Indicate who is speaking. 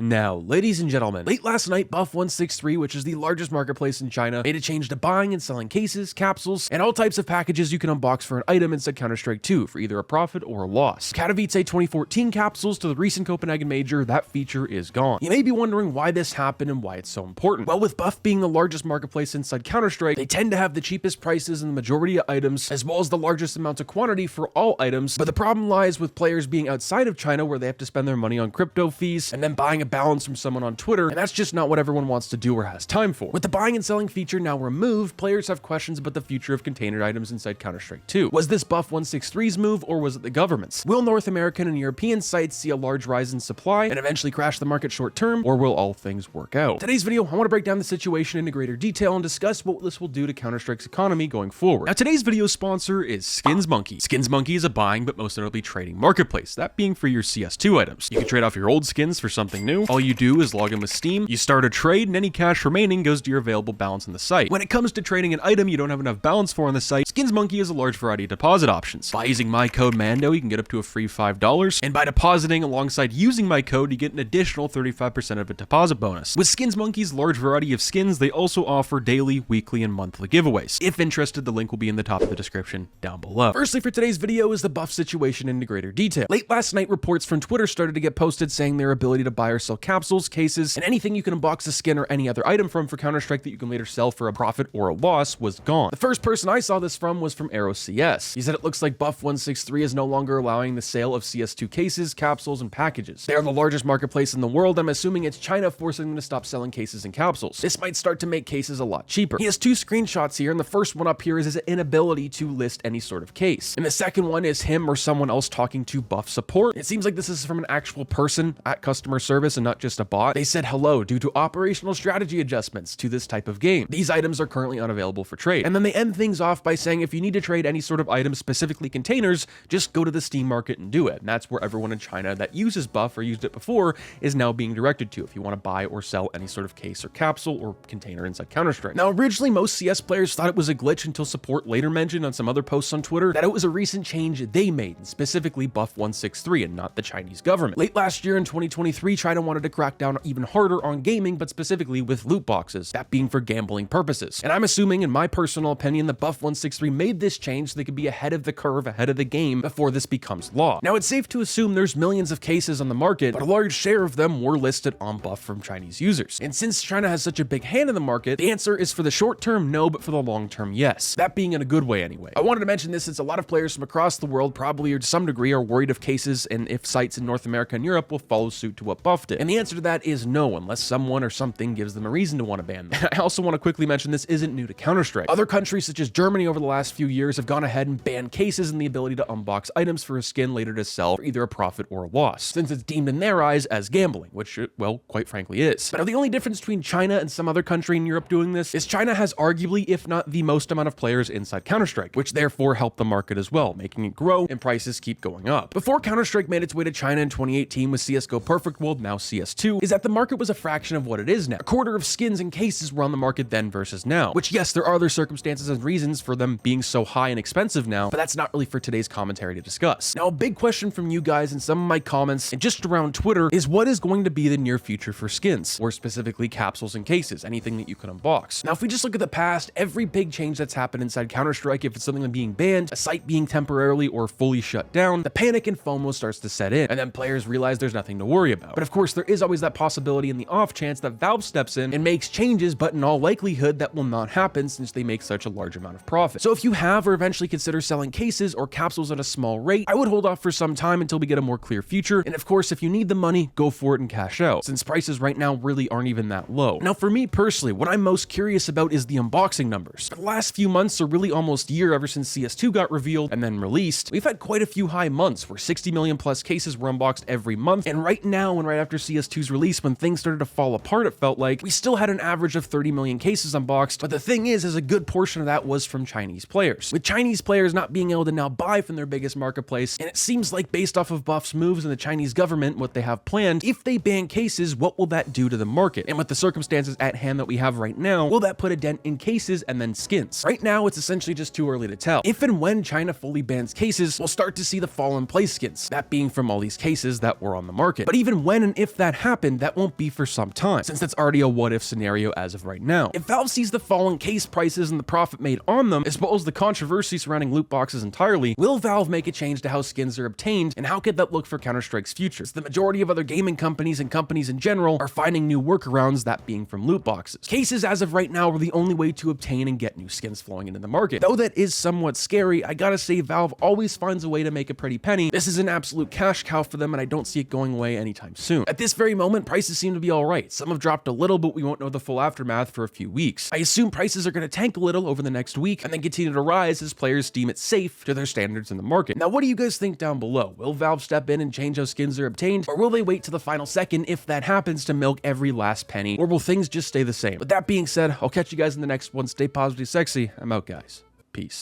Speaker 1: Now, ladies and gentlemen, late last night, Buff163, which is the largest marketplace in China, made a change to buying and selling cases, capsules, and all types of packages you can unbox for an item inside Counter-Strike 2 for either a profit or a loss. Katowice 2014 capsules to the recent Copenhagen major, that feature is gone. You may be wondering why this happened and why it's so important. Well, with Buff being the largest marketplace inside Counter-Strike, they tend to have the cheapest prices in the majority of items, as well as the largest amount of quantity for all items, but the problem lies with players being outside of China where they have to spend their money on crypto fees and then buying a balance from someone on Twitter, and that's just not what everyone wants to do or has time for. With the buying and selling feature now removed, players have questions about the future of container items inside Counter-Strike 2. Was this Buff163's move, or was it the government's? Will North American and European sites see a large rise in supply and eventually crash the market short term, or will all things work out? Today's video, I want to break down the situation into greater detail and discuss what this will do to Counter-Strike's economy going forward. Now, today's video sponsor is SkinsMonkey. SkinsMonkey is a buying but most notably trading marketplace, that being for your CS2 items. You can trade off your old skins for something new. All you do is log in with Steam, you start a trade, and any cash remaining goes to your available balance on the site. When it comes to trading an item you don't have enough balance for on the site, SkinsMonkey has a large variety of deposit options. By using my code MANDO, you can get up to a free $5, and by depositing alongside using my code, you get an additional 35% of a deposit bonus. With SkinsMonkey's large variety of skins, they also offer daily, weekly, and monthly giveaways. If interested, the link will be in the top of the description down below. Firstly, for today's video is the Buff situation into greater detail. Late last night, reports from Twitter started to get posted saying their ability to buy or sell capsules, cases, and anything you can unbox a skin or any other item from for Counter-Strike that you can later sell for a profit or a loss was gone. The first person I saw this from was from AeroCS. He said it looks like Buff163 is no longer allowing the sale of CS2 cases, capsules, and packages. They are the largest marketplace in the world. I'm assuming it's China forcing them to stop selling cases and capsules. This might start to make cases a lot cheaper. He has two screenshots here, and the first one up here is his inability to list any sort of case. And the second one is him or someone else talking to Buff support. It seems like this is from an actual person at customer service and not just a bot. They said, hello, due to operational strategy adjustments to this type of game, these items are currently unavailable for trade. And then they end things off by saying if you need to trade any sort of item, specifically containers, just go to the Steam market and do it. And that's where everyone in China that uses Buff or used it before is now being directed to if you want to buy or sell any sort of case or capsule or container inside Counter-Strike. Now, originally, most CS players thought it was a glitch until support later mentioned on some other posts on Twitter that it was a recent change they made, specifically Buff163 and not the Chinese government. Late last year in 2023, China wanted to crack down even harder on gaming, but specifically with loot boxes, that being for gambling purposes. And I'm assuming, in my personal opinion, that Buff163 made this change so they could be ahead of the curve, ahead of the game before this becomes law. Now, it's safe to assume there's millions of cases on the market, but a large share of them were listed on Buff from Chinese users. And since China has such a big hand in the market, the answer is for the short term, no, but for the long term, yes. That being in a good way anyway. I wanted to mention this since a lot of players from across the world probably or to some degree are worried of cases and if sites in North America and Europe will follow suit to what Buff did. And the answer to that is no, unless someone or something gives them a reason to want to ban them. I also want to quickly mention this isn't new to Counter-Strike. Other countries such as Germany over the last few years have gone ahead and banned cases and the ability to unbox items for a skin later to sell for either a profit or a loss, since it's deemed in their eyes as gambling, which it, well, quite frankly is. But now the only difference between China and some other country in Europe doing this is China has arguably, if not the most amount of players inside Counter-Strike, which therefore helped the market as well, making it grow and prices keep going up. Before Counter-Strike made its way to China in 2018 with CSGO Perfect World, now CS2, is that the market was a fraction of what it is now. A quarter of skins and cases were on the market then versus now, which yes, there are other circumstances and reasons for them being so high and expensive now, but that's not really for today's commentary to discuss. Now, a big question from you guys in some of my comments and just around Twitter is what is going to be the near future for skins, or specifically capsules and cases, anything that you can unbox. Now, if we just look at the past, every big change that's happened inside Counter-Strike, if it's something like being banned, a site being temporarily or fully shut down, the panic and FOMO starts to set in, and then players realize there's nothing to worry about. But of course, there is always that possibility in the off chance that Valve steps in and makes changes, but in all likelihood, that will not happen since they make such a large amount of profit. So if you have or eventually consider selling cases or capsules at a small rate, I would hold off for some time until we get a more clear future. And of course, if you need the money, go for it and cash out, since prices right now really aren't even that low. Now, for me personally, what I'm most curious about is the unboxing numbers. For the last few months, or really almost year ever since CS2 got revealed and then released, we've had quite a few high months where 60 million plus cases were unboxed every month. And right now, and right after CS2's release, when things started to fall apart, it felt like we still had an average of 30 million cases unboxed. But the thing is a good portion of that was from Chinese players, with Chinese players not being able to now buy from their biggest marketplace. And it seems like based off of Buff's moves and the Chinese government, what they have planned, if they ban cases, what will that do to the market? And with the circumstances at hand that we have right now, will that put a dent in cases and then skins? Right now, it's essentially just too early to tell. If and when China fully bans cases, we'll start to see the fall in place skins, that being from all these cases that were on the market. But even when and if that happened, that won't be for some time, since that's already a what if scenario as of right now. If Valve sees the falling case prices and the profit made on them, as well as the controversy surrounding loot boxes entirely, will Valve make a change to how skins are obtained, and how could that look for Counter-Strike's future? The majority of other gaming companies and companies in general are finding new workarounds, that being from loot boxes. Cases as of right now are the only way to obtain and get new skins flowing into the market. Though that is somewhat scary, I gotta say Valve always finds a way to make a pretty penny. This is an absolute cash cow for them, and I don't see it going away anytime soon. At this very moment, prices seem to be alright. Some have dropped a little, but we won't know the full aftermath for a few weeks. I assume prices are gonna tank a little over the next week, and then continue to rise as players deem it safe to their standards in the market. Now, what do you guys think down below? Will Valve step in and change how skins are obtained, or will they wait to the final second, if that happens, to milk every last penny, or will things just stay the same? With that being said, I'll catch you guys in the next one. Stay positive, sexy. I'm out, guys. Peace.